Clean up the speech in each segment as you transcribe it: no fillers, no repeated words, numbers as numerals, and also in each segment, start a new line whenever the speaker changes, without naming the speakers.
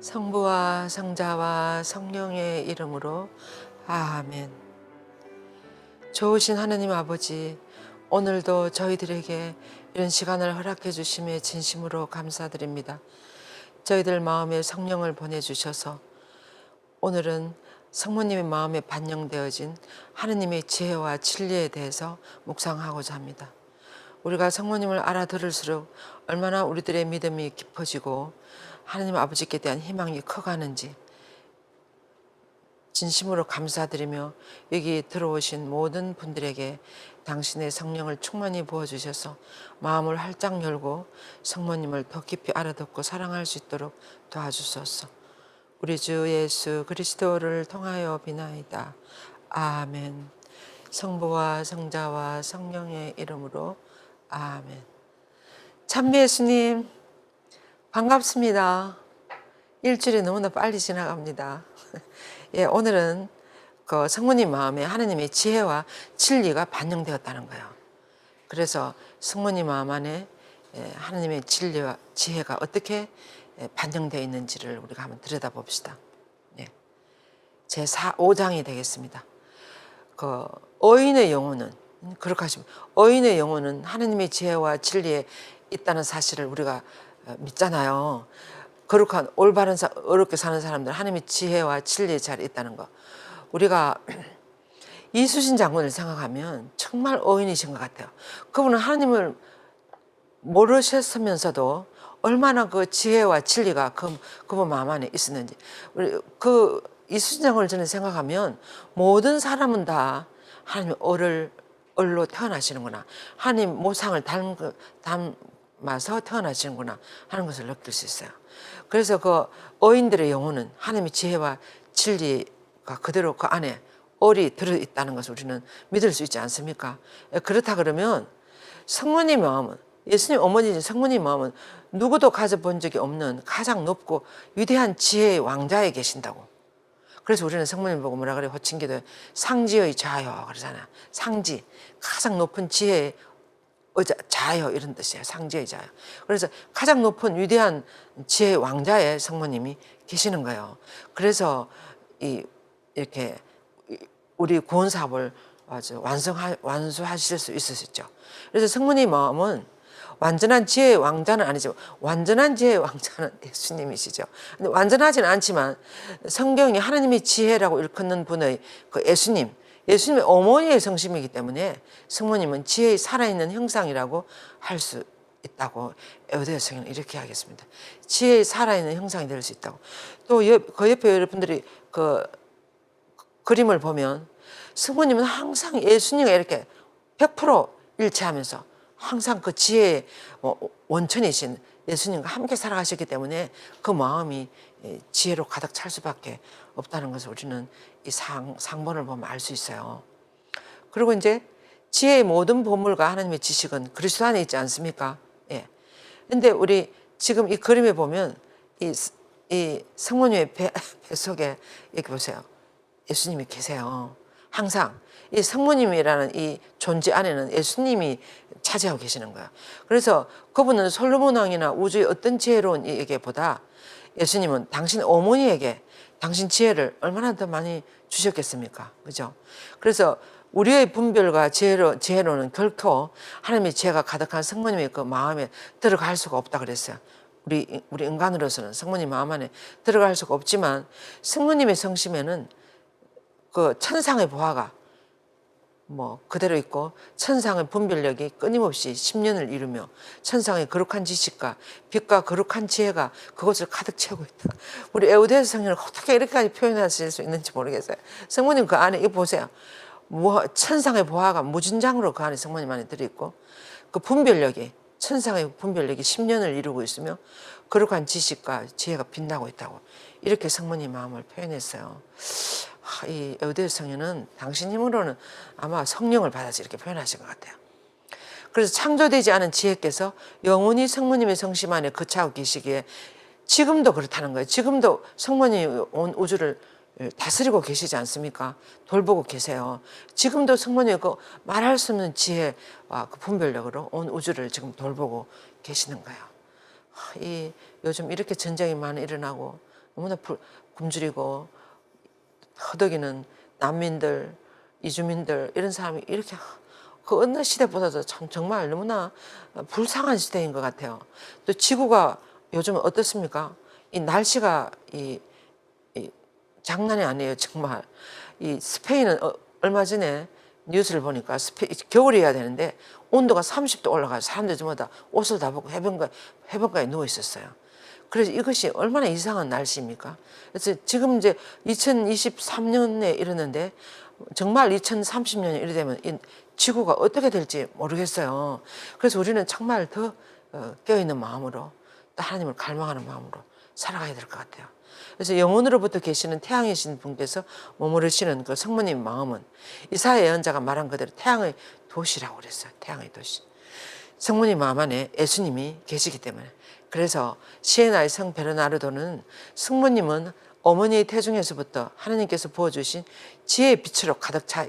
성부와 성자와 성령의 이름으로 아멘. 좋으신 하나님 아버지, 오늘도 저희들에게 이런 시간을 허락해 주심에 진심으로 감사드립니다. 저희들 마음에 성령을 보내주셔서 오늘은 성모님의 마음에 반영되어진 하느님의 지혜와 진리에 대해서 묵상하고자 합니다. 우리가 성모님을 알아들을수록 얼마나 우리들의 믿음이 깊어지고 하느님 아버지께 대한 희망이 커가는지 진심으로 감사드리며 여기 들어오신 모든 분들에게 당신의 성령을 충만히 부어주셔서 마음을 활짝 열고 성모님을 더 깊이 알아듣고 사랑할 수 있도록 도와주소서. 우리 주 예수 그리스도를 통하여 비나이다. 아멘. 성부와 성자와 성령의 이름으로 아멘. 참배 예수님 반갑습니다. 일주일이 너무나 빨리 지나갑니다. 예, 오늘은 그 성모님 마음에 하느님의 지혜와 진리가 반영되었다는 거예요. 그래서 성모님 마음 안에 하느님의 진리와 지혜가 어떻게 반영되어 있는지를 우리가 한번 들여다봅시다. 예. 제 5장이 되겠습니다. 그 어인의 영혼은 그렇게 하시면 어인의 영혼은 하느님의 지혜와 진리에 있다는 사실을 우리가 믿잖아요. 거룩한 올바른 어렵게 사는 사람들 하나님의 지혜와 진리에 잘 있다는 거. 우리가 이수신 장군을 생각하면 정말 어인이신 것 같아요. 그분은 하나님을 모르셨으면서도 얼마나 그 지혜와 진리가 그분 마음 안에 있었는지. 우리 그 이수신 장군을 저는 생각하면 모든 사람은 다 하나님의 얼로 태어나시는구나. 하나님 모상을 닮아서 태어나시는구나 하는 것을 느낄 수 있어요. 그래서 그 어인들의 영혼은 하나님의 지혜와 진리가 그대로 그 안에 얼이 들어있다는 것을 우리는 믿을 수 있지 않습니까? 그렇다 그러면 성모님 마음은, 예수님 어머니인 성모님 마음은 누구도 가져본 적이 없는 가장 높고 위대한 지혜의 왕자에 계신다고. 그래서 우리는 성모님 보고 뭐라 그래? 호칭기도에 상지의 자여 그러잖아요. 상지, 가장 높은 지혜의 자여 이런 뜻이에요. 상지의 자여. 그래서 가장 높은 위대한 지혜의 왕자의 성모님이 계시는 거예요. 그래서 이렇게 우리 구원 사업을 아주 완수하실 수 있으셨죠. 그래서 성모님 마음은 완전한 지혜의 왕자는 아니죠. 완전한 지혜의 왕자는 예수님이시죠. 근데 완전하지는 않지만 성경이 하나님의 지혜라고 일컫는 분의 그 예수님의 어머니의 성심이기 때문에 성모님은 지혜의 살아있는 형상이라고 할 수 있다고 에우대서 성경은 이렇게 하겠습니다. 지혜의 살아있는 형상이 될 수 있다고. 또 그 옆에 여러분들이 그 그림을 보면 성모님은 항상 예수님과 이렇게 100% 일치하면서 항상 그 지혜의 원천이신 예수님과 함께 살아가셨기 때문에 그 마음이 지혜로 가득 찰 수밖에 없다는 것을 우리는 이 상본을 보면 알 수 있어요. 그리고 이제 지혜의 모든 보물과 하나님의 지식은 그리스도 안에 있지 않습니까? 예. 근데 우리 지금 이 그림에 보면 이 성모님의 배 속에 이렇게 보세요. 예수님이 계세요. 항상 이 성모님이라는 이 존재 안에는 예수님이 차지하고 계시는 거예요. 그래서 그분은 솔로몬 왕이나 우주의 어떤 지혜로운 에게보다 예수님은 당신 어머니에게 당신 지혜를 얼마나 더 많이 주셨겠습니까? 그죠? 그래서 우리의 분별과 지혜로는 결코 하나님의 지혜가 가득한 성모님의 그 마음에 들어갈 수가 없다 그랬어요. 우리 인간으로서는 성모님 마음 안에 들어갈 수가 없지만 성모님의 성심에는 그 천상의 보화가 그대로 있고 천상의 분별력이 끊임없이 10년을 이루며 천상의 거룩한 지식과 빛과 거룩한 지혜가 그것을 가득 채우고 있다. 우리 에우대서 성령을 어떻게 이렇게까지 표현하실 수 있는지 모르겠어요. 성모님 그 안에 이거 보세요. 천상의 보화가 무진장으로 그 안에 성모님 안에 들어있고 그 분별력이 천상의 분별력이 10년을 이루고 있으며 거룩한 지식과 지혜가 빛나고 있다고 이렇게 성모님 마음을 표현했어요. 이 에우대서 성령은 당신 힘으로는 아마 성령을 받아서 이렇게 표현하신 것 같아요. 그래서 창조되지 않은 지혜께서 영원히 성모님의 성심 안에 거처하고 계시기에 지금도 그렇다는 거예요. 지금도 성모님이 온 우주를 다스리고 계시지 않습니까? 돌보고 계세요. 지금도 성모님이 그 말할 수 없는 지혜와 그 분별력으로 온 우주를 지금 돌보고 계시는 거예요. 요즘 이렇게 전쟁이 많이 일어나고 너무나 굶주리고 허덕이는 난민들, 이주민들 이런 사람이 이렇게 그 어느 시대보다도 참 정말 너무나 불쌍한 시대인 것 같아요. 또 지구가 요즘 어떻습니까? 이 날씨가 이 장난이 아니에요, 정말. 이 스페인은 얼마 전에 뉴스를 보니까 겨울이어야 되는데 온도가 30도 올라가서 사람들 전부 다 옷을 다 벗고 해변가에 누워 있었어요. 그래서 이것이 얼마나 이상한 날씨입니까? 그래서 지금 이제 2023년에 이르는데 정말 2030년에 이래 되면 이 지구가 어떻게 될지 모르겠어요. 그래서 우리는 정말 더 깨어있는 마음으로 또 하나님을 갈망하는 마음으로 살아가야 될 것 같아요. 그래서 영원으로부터 계시는 태양이신 분께서 머무르시는 그 성모님 마음은 이사야 예언자가 말한 그대로 태양의 도시라고 그랬어요. 태양의 도시. 성모님 마음 안에 예수님이 계시기 때문에. 그래서 시에나의 성 베르나르도는 성모님은 어머니의 태중에서부터 하나님께서 부어주신 지혜의 빛으로 가득 차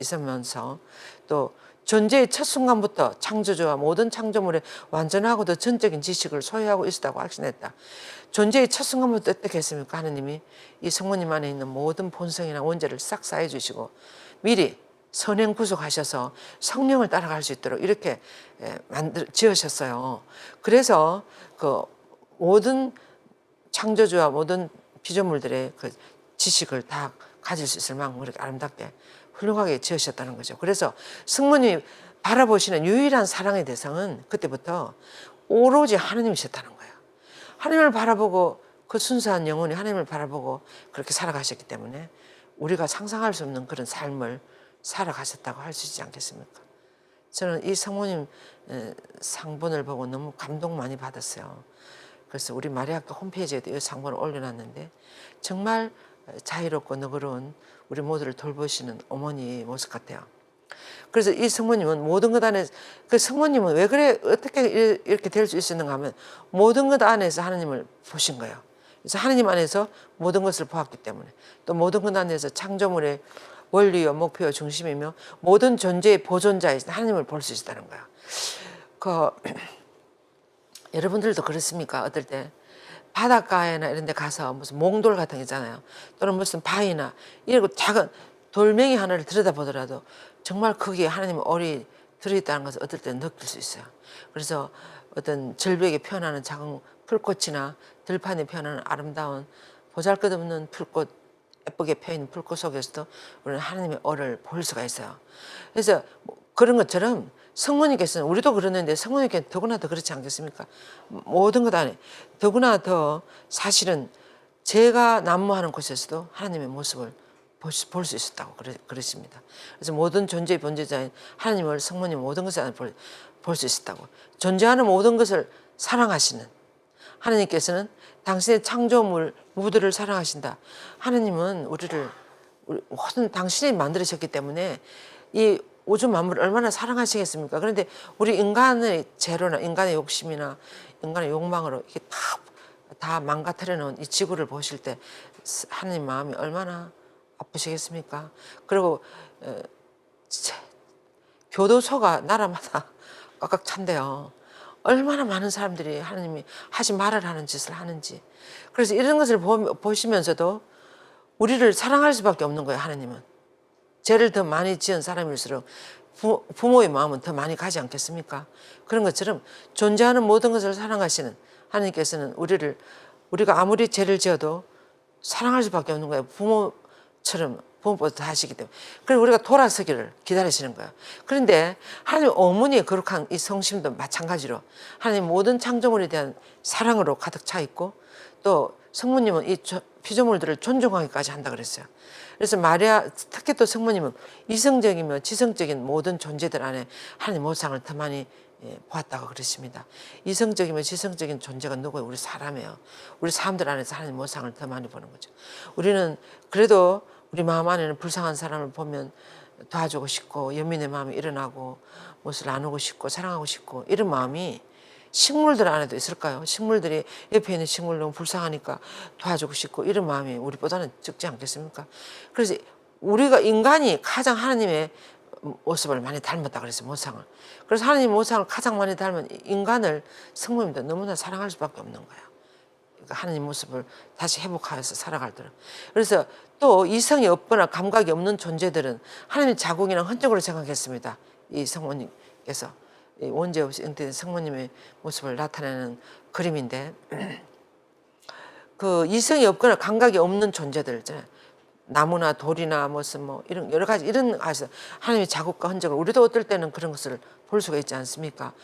있으면서 또 존재의 첫 순간부터 창조주와 모든 창조물의 완전하고도 전적인 지식을 소유하고 있었다고 확신했다. 존재의 첫 순간부터 어떻게 했습니까? 하나님이 이 성모님 안에 있는 모든 본성이나 원죄를 싹 쌓여 주시고 미리 선행 구속하셔서 성령을 따라갈 수 있도록 이렇게 지으셨어요. 그래서 그 모든 창조주와 모든 피조물들의 그 지식을 다 가질 수 있을 만큼 그렇게 아름답게 훌륭하게 지으셨다는 거죠. 그래서 성모님이 바라보시는 유일한 사랑의 대상은 그때부터 오로지 하나님이셨다는 거예요. 하나님을 바라보고 그 순수한 영혼이 하나님을 바라보고 그렇게 살아가셨기 때문에 우리가 상상할 수 없는 그런 삶을 살아가셨다고 할 수 있지 않겠습니까? 저는 이 성모님 상본을 보고 너무 감동 많이 받았어요. 그래서 우리 마리아학교 홈페이지에도 이 상본을 올려놨는데 정말 자유롭고 너그러운 우리 모두를 돌보시는 어머니의 모습 같아요. 그래서 이 성모님은 모든 것 안에서 그 성모님은 왜 그래 어떻게 이렇게 될 수 있었는가 하면 모든 것 안에서 하나님을 보신 거예요. 그래서 하나님 안에서 모든 것을 보았기 때문에 또 모든 것 안에서 창조물의 원리요 목표요 중심이며 모든 존재의 보존자이신 하나님을 볼 수 있다는 거예요. 여러분들도 그렇습니까? 어떨 때 바닷가에나 이런 데 가서 무슨 몽돌 같은 게 있잖아요. 또는 무슨 바위나 이러고 작은 돌멩이 하나를 들여다보더라도 정말 거기에 하나님의 얼이 들어있다는 것을 어떨 때 느낄 수 있어요. 그래서 어떤 절벽에 피어나는 작은 풀꽃이나 들판에 피어나는 아름다운 보잘것없는 풀꽃, 예쁘게 펴있는 풀꽃 속에서도 우리는 하나님의 얼을 볼 수가 있어요. 그래서 그런 것처럼 성모님께서는 우리도 그러는데 성모님께서는 더구나 더 그렇지 않겠습니까? 모든 것 안에 더구나 더 사실은 제가 난무하는 곳에서도 하나님의 모습을 볼 수 있었다고 그러십니다. 그래서 모든 존재의 본체자인 하나님을 성모님 모든 것을 안에 볼 수 있었다고. 존재하는 모든 것을 사랑하시는 하나님께서는 당신의 창조물 무들을 사랑하신다. 하나님은 우리를 모든 당신이 만들으셨기 때문에 이 우주 만물을 얼마나 사랑하시겠습니까? 그런데 우리 인간의 죄로나 인간의 욕심이나 인간의 욕망으로 이게 다 망가뜨려 놓은 이 지구를 보실 때 하나님 마음이 얼마나 아프시겠습니까? 그리고 교도소가 나라마다 꽉꽉 찬대요. 얼마나 많은 사람들이 하나님이 하지 말아야 하는 짓을 하는지. 그래서 이런 것을 보시면서도 우리를 사랑할 수밖에 없는 거예요. 하나님은. 죄를 더 많이 지은 사람일수록 부모의 마음은 더 많이 가지 않겠습니까? 그런 것처럼 존재하는 모든 것을 사랑하시는 하나님께서는 우리가 아무리 죄를 지어도 사랑할 수밖에 없는 거예요. 부모보다 더 하시기 때문에. 그래서 우리가 돌아서기를 기다리시는 거예요. 그런데 하나님 어머니의 거룩한 이 성심도 마찬가지로 하나님 모든 창조물에 대한 사랑으로 가득 차 있고 또 성모님은 이 피조물들을 존중하기까지 한다 그랬어요. 그래서 마리아, 특히 또 성모님은 이성적이며 지성적인 모든 존재들 안에 하나님 모상을 더 많이 보았다고 그러십니다. 이성적이며 지성적인 존재가 누구예요? 우리 사람이에요. 우리 사람들 안에서 하나님 모상을 더 많이 보는 거죠. 우리는 그래도 우리 마음 안에는 불쌍한 사람을 보면 도와주고 싶고 연민의 마음이 일어나고 무엇을 나누고 싶고 사랑하고 싶고 이런 마음이 식물들 안에도 있을까요? 식물들이 옆에 있는 식물 너무 불쌍하니까 도와주고 싶고 이런 마음이 우리보다는 적지 않겠습니까? 그래서 우리가 인간이 가장 하나님의 모습을 많이 닮았다 그랬어요. 모상을. 그래서 하나님 모상을 가장 많이 닮은 인간을 성모님도 너무나 사랑할 수밖에 없는 거예요. 하나님 모습을 다시 회복하여서 살아가더라고요. 그래서 또 이성이 없거나 감각이 없는 존재들은 하나님의 자국이나 흔적으로 생각했습니다. 이 성모님께서 이 원죄 없이 잉태된 성모님의 모습을 나타내는 그림인데 그 이성이 없거나 감각이 없는 존재들 있잖아요. 나무나 돌이나 무슨 뭐 이런 여러 가지 이런 아서 하나님의 자국과 흔적을 우리도 어떨 때는 그런 것을 볼 수가 있지 않습니까?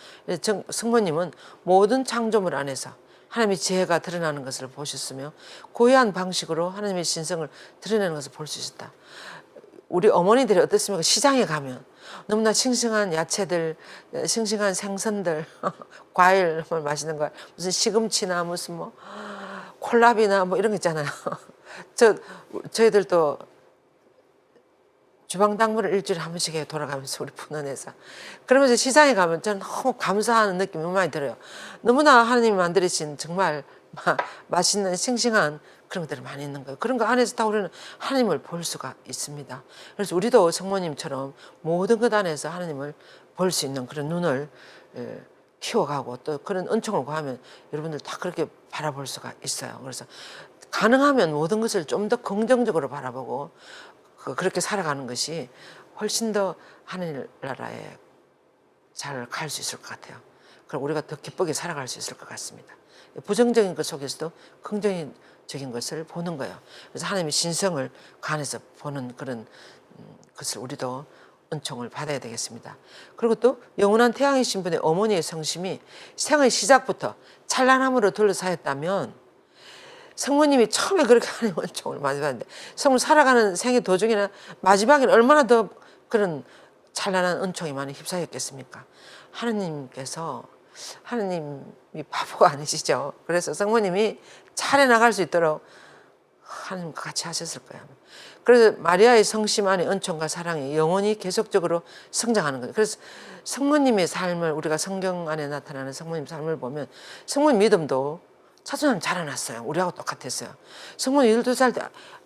성모님은 모든 창조물 안에서 하나님의 지혜가 드러나는 것을 보셨으며 고유한 방식으로 하나님의 신성을 드러내는 것을 볼 수 있었다. 우리 어머니들이 어떻습니까? 시장에 가면 너무나 싱싱한 야채들, 싱싱한 생선들, 과일 맛있는 거, 무슨 시금치나 무슨 뭐 콜라비나 뭐 이런 거 있잖아요. 저희들도 주방당번을 일주일에 한 번씩 해요. 돌아가면서 우리 분원에서. 그러면서 시장에 가면 저는 너무 감사하는 느낌이 너무 많이 들어요. 너무나 하나님이 만들으신 정말 맛있는 싱싱한 그런 것들이 많이 있는 거예요. 그런 거 안에서 다 우리는 하나님을 볼 수가 있습니다. 그래서 우리도 성모님처럼 모든 것 안에서 하나님을 볼 수 있는 그런 눈을 키워가고 또 그런 은총을 구하면 여러분들 다 그렇게 바라볼 수가 있어요. 그래서 가능하면 모든 것을 좀 더 긍정적으로 바라보고 그렇게 살아가는 것이 훨씬 더 하늘나라에 잘 갈 수 있을 것 같아요. 그럼 우리가 더 기쁘게 살아갈 수 있을 것 같습니다. 부정적인 것 속에서도 긍정적인 것을 보는 거예요. 그래서 하나님의 신성을 관해서 보는 그런 것을 우리도 은총을 받아야 되겠습니다. 그리고 또 영원한 태양이신 분의 어머니의 성심이 생의 시작부터 찬란함으로 둘러싸였다면 성모님이 처음에 그렇게 하나님 은총을 많이 받는데 성모 살아가는 생의 도중이나 마지막에는 얼마나 더 그런 찬란한 은총이 많이 휩싸였겠습니까? 하나님께서 하나님이 바보가 아니시죠. 그래서 성모님이 차례나갈 수 있도록 하나님과 같이 하셨을 거예요. 그래서 마리아의 성심 안에 은총과 사랑이 영원히 계속적으로 성장하는 거예요. 그래서 성모님의 삶을 우리가 성경 안에 나타나는 성모님 삶을 보면 성모님 믿음도 차순환 자라났어요. 우리하고 똑같았어요. 성모님 12살 때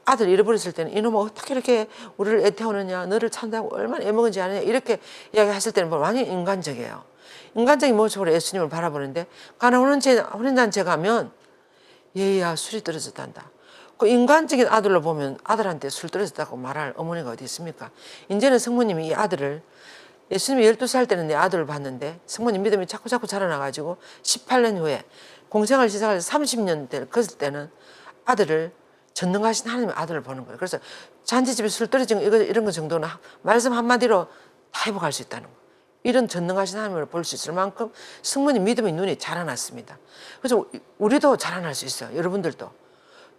아들 잃어버렸을 때는 이놈아 어떻게 이렇게 우리를 애태우느냐, 너를 찬다고 얼마나 애먹은지 아느냐 이렇게 이야기하실 때는 완전히 인간적이에요. 인간적인 모습으로 예수님을 바라보는데 가나 혼인잔치에 가면 얘야 술이 떨어졌단다. 그 인간적인 아들로 보면 아들한테 술 떨어졌다고 말할 어머니가 어디 있습니까? 이제는 성모님이 이 아들을 예수님이 12살 때는 내 아들을 봤는데 성모님 믿음이 자꾸 자라나가지고 18년 후에 공생활 시작해서 30년 됐을 때는 아들을 전능하신 하나님의 아들을 보는 거예요. 그래서 잔치집에 술 떨어진 거 이런 거 정도는 말씀 한마디로 다 회복할 수 있다는 거예요. 이런 전능하신 하나님을 볼 수 있을 만큼 성모님 믿음의 눈이 자라났습니다. 그래서 우리도 자라날 수 있어요. 여러분들도.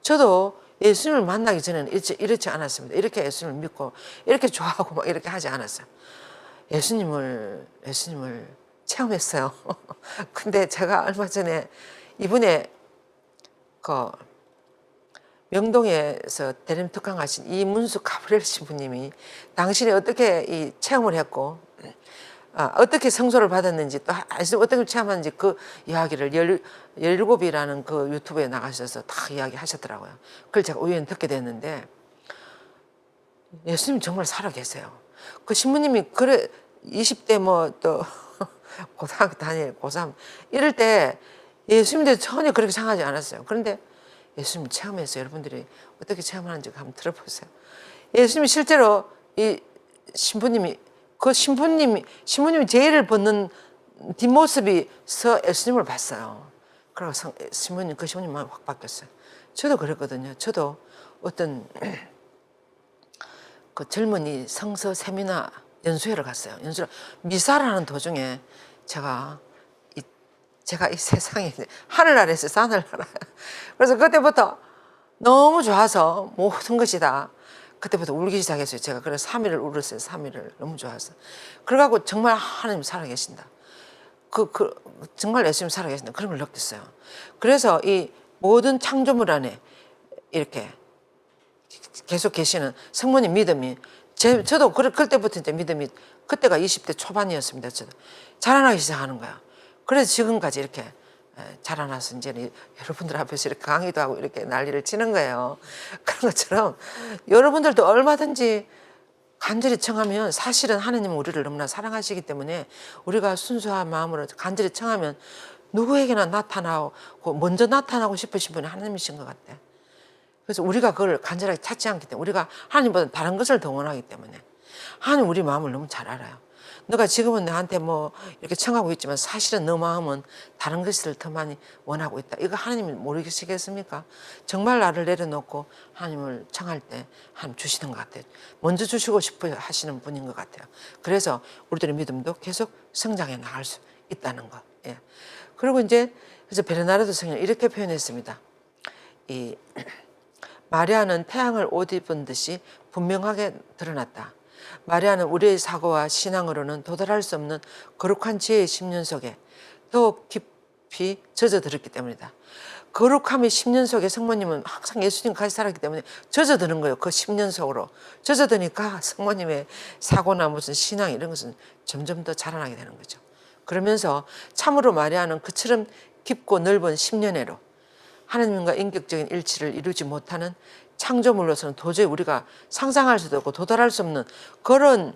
저도 예수님을 만나기 전에는 이렇지 않았습니다. 이렇게 예수님을 믿고 이렇게 좋아하고 막 이렇게 하지 않았어요. 예수님을 체험했어요. 근데 제가 얼마 전에 이분의 그 명동에서 대림 특강하신 이문수 가브리엘 신부님이 당신이 어떻게 이 체험을 했고 어떻게 성소를 받았는지 또 어떻게 체험하는지 그 이야기를 17이라는 그 유튜브에 나가셔서 다 이야기하셨더라고요. 그걸 제가 우연히 듣게 됐는데 예수님 정말 살아계세요. 그 신부님이 그래 20대 뭐 또 고등학교 다닐 고3 이럴 때 예수님도 전혀 그렇게 생각하지 않았어요. 그런데 예수님 체험했어요. 여러분들이 어떻게 체험하는지 한번 들어보세요. 예수님이 실제로 이 신부님이 신부님이 제의를 벗는 뒷모습이 예수님을 봤어요. 그래서 신부님 마음이 확 바뀌었어요. 저도 그랬거든요. 저도 어떤 그 젊은이 성서 세미나 연수회를 갔어요. 미사를 하는 도중에 제가 이 세상에 하늘 아래서 산을 알아요. 그래서 그때부터 너무 좋아서 모든 것이 다 그때부터 울기 시작했어요. 제가 그래서 3일을 울었어요. 3일을 너무 좋아서. 그래가지고 정말 하나님 살아계신다. 정말 예수님 살아계신다. 그런 걸 느꼈어요. 그래서 이 모든 창조물 안에 이렇게 계속 계시는 성모님 믿음이 저도 그때부터 이제 믿음이 그때가 20대 초반이었습니다. 저도 자라나기 시작하는 거야. 그래서 지금까지 이렇게 자라나서 이제는 여러분들 앞에서 이렇게 강의도 하고 이렇게 난리를 치는 거예요. 그런 것처럼 여러분들도 얼마든지 간절히 청하면 사실은 하나님은 우리를 너무나 사랑하시기 때문에 우리가 순수한 마음으로 간절히 청하면 누구에게나 나타나고 먼저 나타나고 싶으신 분이 하나님이신 것 같아. 그래서 우리가 그걸 간절하게 찾지 않기 때문에 우리가 하나님보다 다른 것을 더 원하기 때문에 하나님 우리 마음을 너무 잘 알아요. 너가 지금은 나한테 뭐 이렇게 청하고 있지만 사실은 너 마음은 다른 것을 더 많이 원하고 있다. 이거 하나님이 모르시겠습니까? 정말 나를 내려놓고 하나님을 청할 때 하나님 주시는 것 같아요. 먼저 주시고 싶어 하시는 분인 것 같아요. 그래서 우리들의 믿음도 계속 성장해 나갈 수 있다는 것. 예. 그리고 이제 그래서 베르나르도 성경은 이렇게 표현했습니다. 이 마리아는 태양을 옷 입은 듯이 분명하게 드러났다. 마리아는 우리의 사고와 신앙으로는 도달할 수 없는 거룩한 지혜의 10년 속에 더욱 깊이 젖어들었기 때문이다. 거룩함의 10년 속에 성모님은 항상 예수님 같이 살았기 때문에 젖어드는 거예요. 그 10년 속으로. 젖어드니까 성모님의 사고나 무슨 신앙 이런 것은 점점 더 자라나게 되는 거죠. 그러면서 참으로 마리아는 그처럼 깊고 넓은 10년애로 하나님과 인격적인 일치를 이루지 못하는 창조물로서는 도저히 우리가 상상할 수도 없고 도달할 수 없는 그런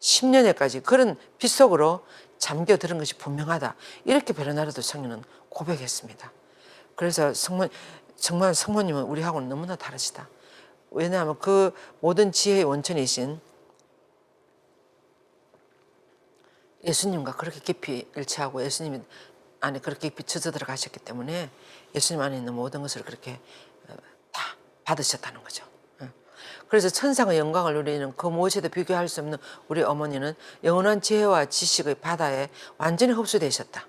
10년에까지 그런 빛 속으로 잠겨들은 것이 분명하다. 이렇게 베르나르도 성령은 고백했습니다. 그래서 정말 성모님은 우리하고는 너무나 다르시다. 왜냐하면 그 모든 지혜의 원천이신 예수님과 그렇게 깊이 일치하고 예수님이 안에 그렇게 깊이 젖어 들어가셨기 때문에 예수님 안에 있는 모든 것을 그렇게 다 받으셨다는 거죠. 그래서 천상의 영광을 누리는 그 무엇에도 비교할 수 없는 우리 어머니는 영원한 지혜와 지식의 바다에 완전히 흡수되셨다.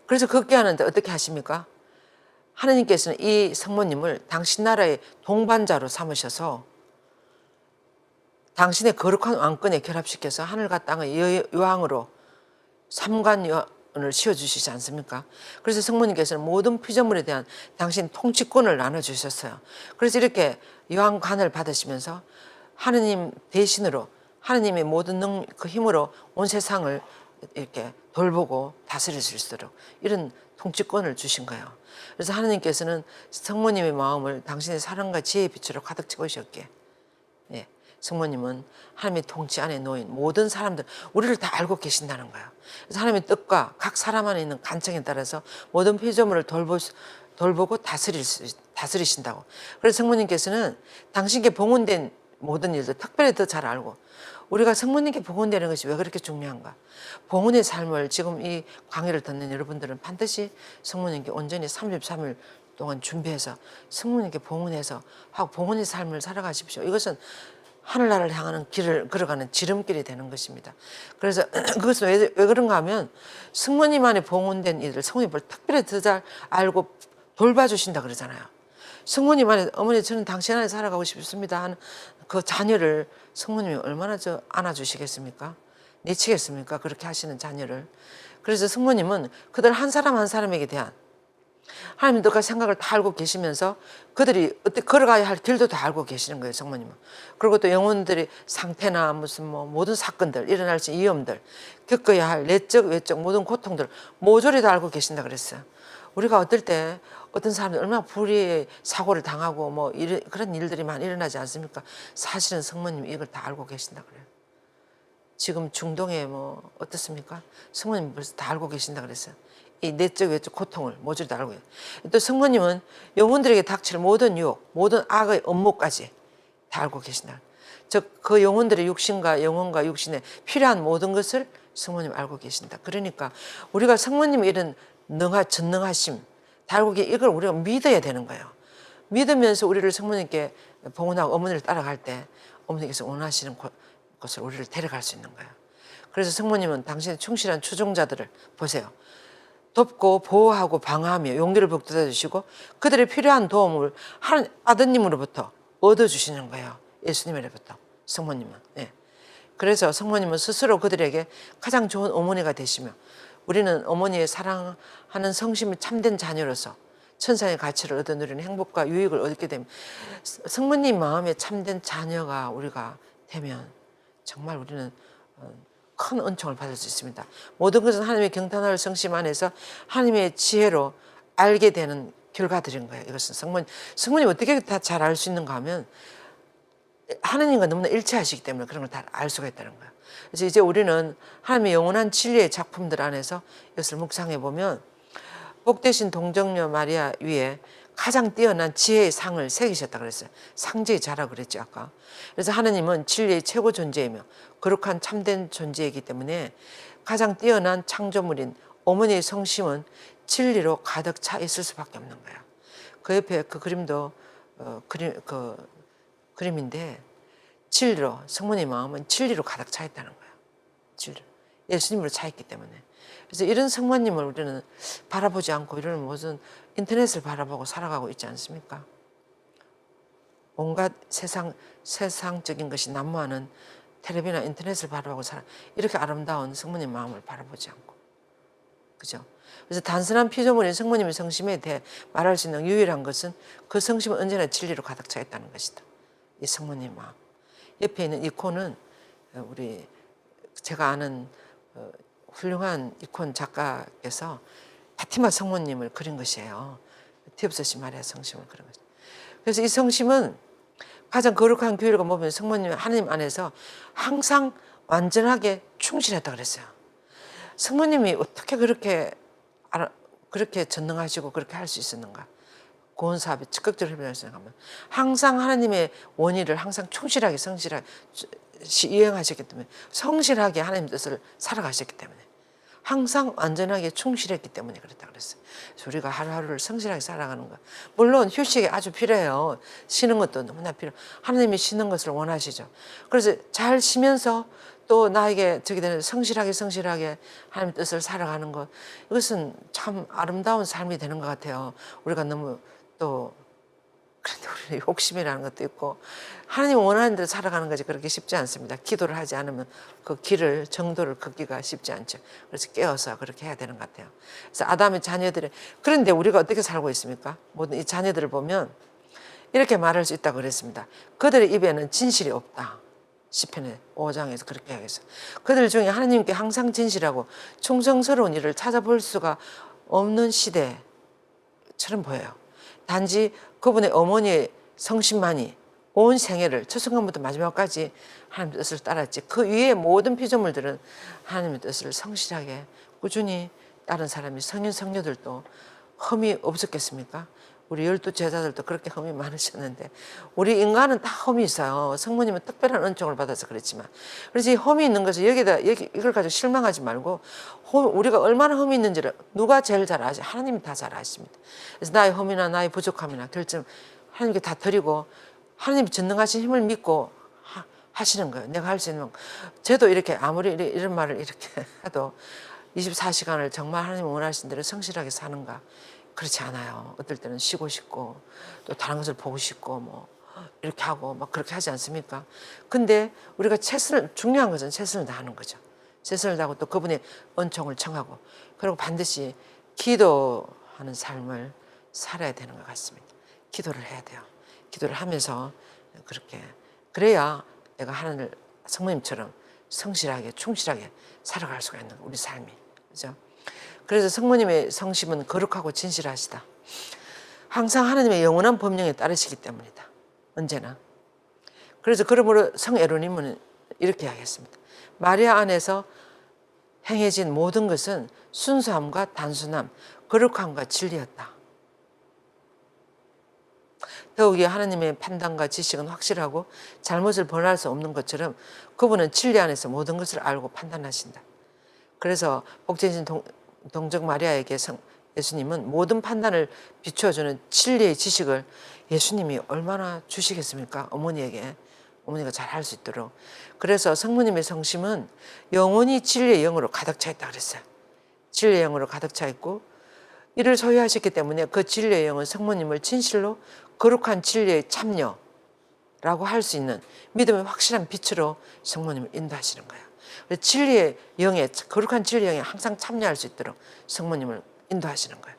그래서 극기하는데 어떻게 하십니까? 하나님께서는 이 성모님을 당신 나라의 동반자로 삼으셔서 당신의 거룩한 왕권에 결합시켜서 하늘과 땅의 여왕으로 삼관을 씌워주시지 않습니까? 그래서 성모님께서는 모든 피조물에 대한 당신 통치권을 나눠주셨어요. 그래서 이렇게 여왕관을 받으시면서 하느님 대신으로 하느님의 모든 그 힘으로 온 세상을 이렇게 돌보고 다스릴 수 있도록 이런 통치권을 주신 거예요. 그래서 하느님께서는 성모님의 마음을 당신의 사랑과 지혜의 빛으로 가득 채우셨기에 성모님은 하나님의 통치 안에 놓인 모든 사람들, 우리를 다 알고 계신다는 거예요. 그래서 하나님의 뜻과 각 사람 안에 있는 간청에 따라서 모든 피조물을 돌보고 다스리신다고. 그래서 성모님께서는 당신께 봉헌된 모든 일들 특별히 더 잘 알고, 우리가 성모님께 봉헌되는 것이 왜 그렇게 중요한가? 봉헌의 삶을 지금 이 강의를 듣는 여러분들은 반드시 성모님께 온전히 33일 동안 준비해서 성모님께 봉헌해서 하고 봉헌의 삶을 살아가십시오. 이것은 하늘나라를 향하는 길을 걸어가는 지름길이 되는 것입니다. 그래서 그것은 왜 그런가 하면 성모님 안에 봉헌된 이들 성모님을 특별히 더 잘 알고 돌봐주신다 그러잖아요. 성모님 안에 어머니 저는 당신 안에 살아가고 싶습니다 하는 그 자녀를 성모님이 얼마나 안아주시겠습니까? 내치겠습니까? 그렇게 하시는 자녀를. 그래서 성모님은 그들 한 사람 한 사람에게 대한 하나님 뜻과 생각을 다 알고 계시면서 그들이 어떻게 걸어가야 할 길도 다 알고 계시는 거예요, 성모님은. 그리고 또 영혼들의 상태나 무슨 모든 사건들, 일어날 수 있는 위험들, 겪어야 할 내적, 외적 모든 고통들 모조리 다 알고 계신다 그랬어요. 우리가 어떨 때 어떤 사람들 얼마나 불의의 사고를 당하고 그런 일들이 많이 일어나지 않습니까? 사실은 성모님이 이걸 다 알고 계신다 그래요. 지금 중동에 어떻습니까? 성모님 벌써 다 알고 계신다 그랬어요. 이 내적 외적 고통을 모조리 다 알고. 또 성모님은 영혼들에게 닥칠 모든 유혹, 모든 악의 업무까지 다 알고 계신다. 즉 그 영혼들의 육신과 영혼과 육신에 필요한 모든 것을 성모님 알고 계신다. 그러니까 우리가 성모님의 이런 전능하심 다 알고 이걸 우리가 믿어야 되는 거예요. 믿으면서 우리를 성모님께 봉헌하고 어머니를 따라갈 때 어머니께서 원하시는 것을 우리를 데려갈 수 있는 거예요. 그래서 성모님은 당신의 충실한 추종자들을 보세요. 돕고 보호하고 방어하며 용기를 북돋아 주시고 그들의 필요한 도움을 아드님으로부터 얻어주시는 거예요. 예수님으로부터 성모님은. 그래서 성모님은 스스로 그들에게 가장 좋은 어머니가 되시며 우리는 어머니의 사랑하는 성심이 참된 자녀로서 천상의 가치를 얻어 누리는 행복과 유익을 얻게 되면 성모님 마음에 참된 자녀가 우리가 되면 정말 우리는 큰 은총을 받을 수 있습니다. 모든 것은 하나님의 경탄할 성심 안에서 하나님의 지혜로 알게 되는 결과들인 거예요. 이것은 성모님 어떻게 다 잘 알 수 있는가 하면 하나님과 너무나 일치하시기 때문에 그런 걸 다 알 수가 있다는 거예요. 그래서 이제 우리는 하나님의 영원한 진리의 작품들 안에서 이것을 묵상해 보면 복되신 동정녀 마리아 위에 가장 뛰어난 지혜의 상을 새기셨다 그랬어요. 상제의 자라 그랬죠 아까. 그래서 하느님은 진리의 최고 존재이며 거룩한 참된 존재이기 때문에 가장 뛰어난 창조물인 어머니의 성심은 진리로 가득 차 있을 수밖에 없는 거야. 그 옆에 그 그림도 그림인데 진리로 성모님 마음은 진리로 가득 차 있다는 거야. 진리로. 예수님으로 차 있기 때문에. 그래서 이런 성모님을 우리는 바라보지 않고 이런 무슨 인터넷을 바라보고 살아가고 있지 않습니까? 온갖 세상적인 것이 난무하는 텔레비나 인터넷을 바라보고 이렇게 아름다운 성모님 마음을 바라보지 않고. 그죠? 그래서 단순한 피조물인 성모님의 성심에 대해 말할 수 있는 유일한 것은 그 성심은 언제나 진리로 가득 차 있다는 것이다. 이 성모님 마음. 옆에 있는 이콘은 제가 아는 훌륭한 이콘 작가께서 파티마 성모님을 그린 것이에요. 디옵소시 마리아 성심을 그린 거죠. 그래서 이 성심은 가장 거룩한 교회가 보면 성모님 하나님 안에서 항상 완전하게 충실했다 그랬어요. 성모님이 어떻게 그렇게 전능하시고 그렇게 할 수 있었는가? 구원 사업에 적극적으로 협력하면 항상 하나님의 원의를 항상 충실하게 성실하게 이행하셨기 때문에 성실하게 하나님 뜻을 살아가셨기 때문에 항상 완전하게 충실했기 때문에 그랬다 그랬어요. 그래서 우리가 하루하루를 성실하게 살아가는 거 물론 휴식이 아주 필요해요. 쉬는 것도 너무나 필요. 하나님이 쉬는 것을 원하시죠. 그래서 잘 쉬면서 또 나에게 저기 되는 성실하게 하나님의 뜻을 살아가는 것 이것은 참 아름다운 삶이 되는 것 같아요. 우리가 너무 또 그런데 우리 욕심이라는 것도 있고 하나님 원하는 대로 살아가는 것이 그렇게 쉽지 않습니다. 기도를 하지 않으면 그 길을 정도를 걷기가 쉽지 않죠. 그래서 깨어서 그렇게 해야 되는 것 같아요. 그래서 아담의 자녀들이 그런데 우리가 어떻게 살고 있습니까? 모든 이 자녀들을 보면 이렇게 말할 수 있다고 그랬습니다. 그들의 입에는 진실이 없다. 시편의 5장에서 그렇게 하겠어요. 그들 중에 하나님께 항상 진실하고 충성스러운 일을 찾아볼 수가 없는 시대처럼 보여요. 단지 그분의 어머니의 성심만이 온 생애를 첫 순간부터 마지막까지 하나님의 뜻을 따랐지 그 위에 모든 피조물들은 하나님의 뜻을 성실하게 꾸준히 따른 사람이 성인 성녀들도 흠이 없었겠습니까? 우리 12제자들도 그렇게 흠이 많으셨는데 우리 인간은 다 흠이 있어요. 성모님은 특별한 은총을 받아서 그렇지만 그래서 이 흠이 있는 것을 이걸 가지고 실망하지 말고 우리가 얼마나 흠이 있는지를 누가 제일 잘 아시? 하나님이 다 잘 아십니다. 그래서 나의 흠이나 나의 부족함이나 결점 하나님께 다 드리고 하나님이 전능하신 힘을 믿고 하시는 거예요. 내가 할 수 있는 저도 이렇게 아무리 이런 말을 이렇게 해도 24시간을 정말 하나님이 원하신 대로 성실하게 사는가 그렇지 않아요. 어떨 때는 쉬고 싶고 또 다른 것을 보고 싶고 뭐 이렇게 하고 막 그렇게 하지 않습니까? 근데 우리가 중요한 것은 최선을 다하는 거죠. 최선을 다하고 또 그분의 은총을 청하고 그리고 반드시 기도하는 삶을 살아야 되는 것 같습니다. 기도를 해야 돼요. 기도를 하면서 그렇게 그래야 내가 하나님을 성모님처럼 성실하게 충실하게 살아갈 수가 있는 우리 삶이 그죠? 그래서 성모님의 성심은 거룩하고 진실하시다. 항상 하나님의 영원한 법령에 따르시기 때문이다. 언제나. 그래서 그러므로 성에로님은 이렇게 하겠습니다. 마리아 안에서 행해진 모든 것은 순수함과 단순함, 거룩함과 진리였다. 더욱이 하나님의 판단과 지식은 확실하고 잘못을 범할 수 없는 것처럼 그분은 진리 안에서 모든 것을 알고 판단하신다. 그래서 복되신 동정 마리아에게 예수님은 모든 판단을 비추어주는 진리의 지식을 예수님이 얼마나 주시겠습니까? 어머니가 잘 할 수 있도록. 그래서 성모님의 성심은 영원히 진리의 영으로 가득 차 있다 그랬어요. 진리의 영으로 가득 차 있고 이를 소유하셨기 때문에 그 진리의 영은 성모님을 진실로 거룩한 진리의 참여라고 할 수 있는 믿음의 확실한 빛으로 성모님을 인도하시는 거예요. 진리의 영에 거룩한 진리의 영에 항상 참여할 수 있도록 성모님을 인도하시는 거예요.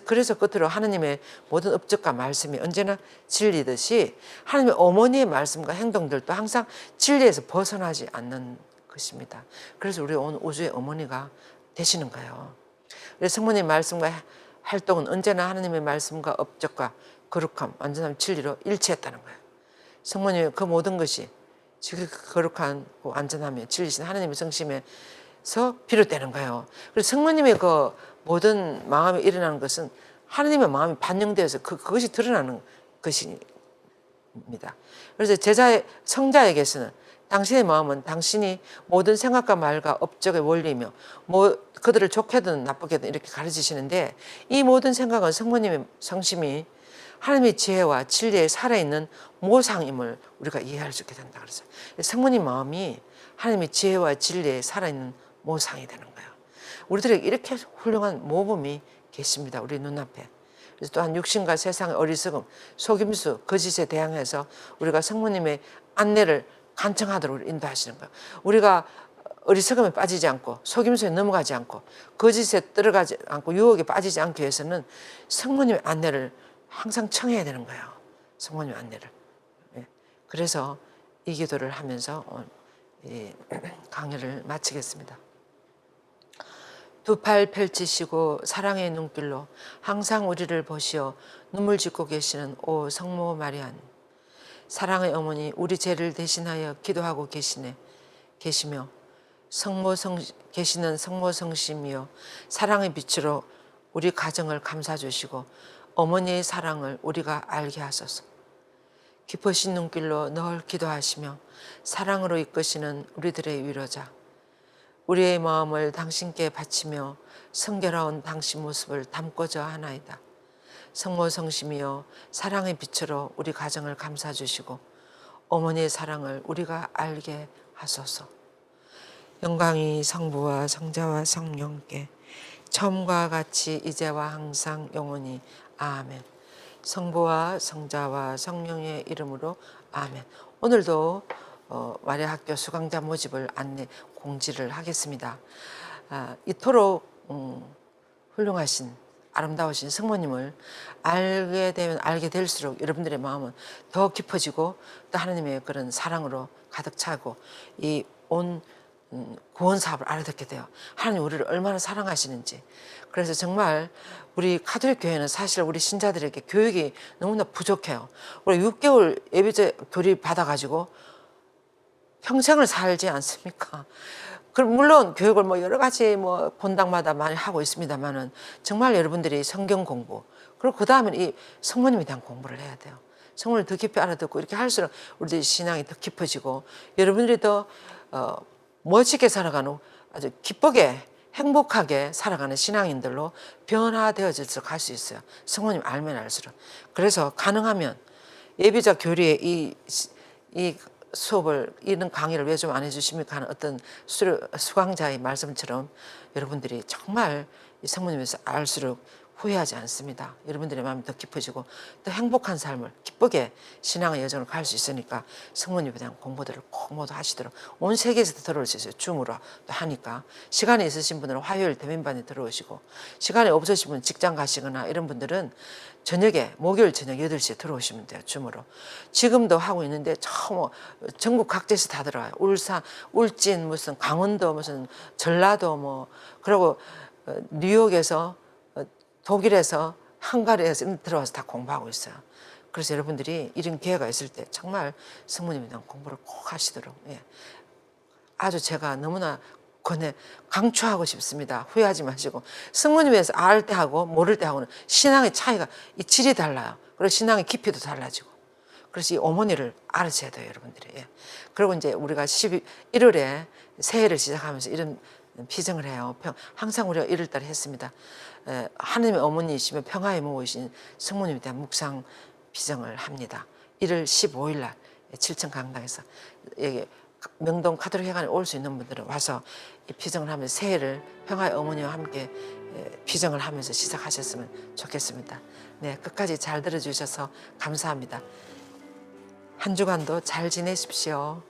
그래서 끝으로 하나님의 모든 업적과 말씀이 언제나 진리듯이 하나님의 어머니의 말씀과 행동들도 항상 진리에서 벗어나지 않는 것입니다. 그래서 우리 온 우주의 어머니가 되시는 거예요. 그래서 성모님의 말씀과 활동은 언제나 하나님의 말씀과 업적과 거룩함, 완전함, 진리로 일치했다는 거예요. 성모님의 그 모든 것이 거룩한 완전함에 진리신 하나님의 성심에서 비롯되는 거예요. 그래서 성모님의 그 모든 마음이 일어나는 것은 하나님의 마음이 반영되어서 그것이 드러나는 것입니다. 그래서 성자에게서는 당신의 마음은 당신이 모든 생각과 말과 업적의 원리며 그들을 좋게든 나쁘게든 이렇게 가르치시는데, 이 모든 생각은 성모님의 성심이 하나님의 지혜와 진리에 살아있는 모상임을 우리가 이해할 수 있게 된다 그랬어요. 성모님 마음이 하나님의 지혜와 진리에 살아있는 모상이 되는 거예요. 우리들에게 이렇게 훌륭한 모범이 계십니다. 우리 눈앞에. 그래서 또한 육신과 세상의 어리석음, 속임수, 거짓에 대항해서 우리가 성모님의 안내를 간청하도록 인도하시는 거예요. 우리가 어리석음에 빠지지 않고 속임수에 넘어가지 않고 거짓에 들어가지 않고 유혹에 빠지지 않기 위해서는 성모님의 안내를 항상 청해야 되는 거예요. 성모님의 안내를. 그래서 이 기도를 하면서 강의를 마치겠습니다. 두 팔 펼치시고 사랑의 눈길로 항상 우리를 보시어 눈물 짓고 계시는 오 성모 마리아님, 사랑의 어머니, 우리 죄를 대신하여 기도하고 계시며 계시는 성모 성심이여 사랑의 빛으로 우리 가정을 감싸주시고 어머니의 사랑을 우리가 알게 하소서. 깊으신 눈길로 늘 기도하시며 사랑으로 이끄시는 우리들의 위로자, 우리의 마음을 당신께 바치며 성결하온 당신 모습을 담고자 하나이다. 성모 성심이여 사랑의 빛으로 우리 가정을 감싸주시고 어머니의 사랑을 우리가 알게 하소서. 영광이 성부와 성자와 성령께 처음과 같이 이제와 항상 영원히 아멘. 성부와 성자와 성령의 이름으로 아멘. 오늘도 마리아 학교 수강자 모집을 안내 공지를 하겠습니다. 이토록 훌륭하신 아름다우신 성모님을 알게 되면 알게 될수록 여러분들의 마음은 더 깊어지고 또 하나님의 그런 사랑으로 가득 차고 이 온 구원 사업을 알아듣게 돼요. 하나님 우리를 얼마나 사랑하시는지. 그래서 정말 우리 가톨릭 교회는 사실 우리 신자들에게 교육이 너무나 부족해요. 우리 6개월 예비제 교리 받아가지고 평생을 살지 않습니까? 그럼 물론 교육을 뭐 여러 가지 뭐 본당마다 많이 하고 있습니다만은 정말 여러분들이 성경 공부, 그리고 그 다음에 이 성모님에 대한 공부를 해야 돼요. 성모를 더 깊이 알아듣고 이렇게 할수록 우리들의 신앙이 더 깊어지고 여러분들이 더 멋지게 살아가는, 아주 기쁘게 행복하게 살아가는 신앙인들로 변화되어져서 갈 수 있어요. 성모님 알면 알수록. 그래서 가능하면 예비자 교리에 이 수업을, 이런 강의를 왜 좀 안 해주십니까 하는 어떤 수강자의 말씀처럼 여러분들이 정말 이 성모님에서 알수록 후회하지 않습니다. 여러분들의 마음이 더 깊어지고 더 행복한 삶을 기쁘게 신앙의 여정을 갈 수 있으니까 성모님에 대한 공부들을 꼭 모두 하시도록, 온 세계에서 들어올 수 있어요. 줌으로 또 하니까. 시간이 있으신 분들은 화요일 대면반에 들어오시고, 시간이 없으신 분은 직장 가시거나 이런 분들은 저녁에, 목요일 저녁 8시에 들어오시면 돼요. 줌으로. 지금도 하고 있는데 전국 각지에서 다 들어와요. 울산, 울진, 무슨 강원도, 무슨 전라도 뭐, 그리고 뉴욕에서, 독일에서, 헝가리에서 들어와서 다 공부하고 있어요. 그래서 여러분들이 이런 기회가 있을 때 정말 성모님에 대한 공부를 꼭 하시도록, 아주 제가 너무나 강추하고 싶습니다. 후회하지 마시고. 성모님에서 알 때하고 모를 때하고는 신앙의 차이가, 이 질이 달라요. 그리고 신앙의 깊이도 달라지고. 그래서 이 어머니를 알으셔야 돼요, 여러분들이. 그리고 이제 우리가 1월에 새해를 시작하면서 이런 피정을 해요. 항상 우리가 1월달에 했습니다. 하나님의 어머니이시며 평화의 모이신 성모님에 대한 묵상 피정을 합니다. 1월 15일 날 7층 강당에서 여기 명동 가톨릭 회관에 올 수 있는 분들은 와서 이 피정을 하면서 새해를 평화의 어머니와 함께 피정을 하면서 시작하셨으면 좋겠습니다. 네, 끝까지 잘 들어주셔서 감사합니다. 한 주간도 잘 지내십시오.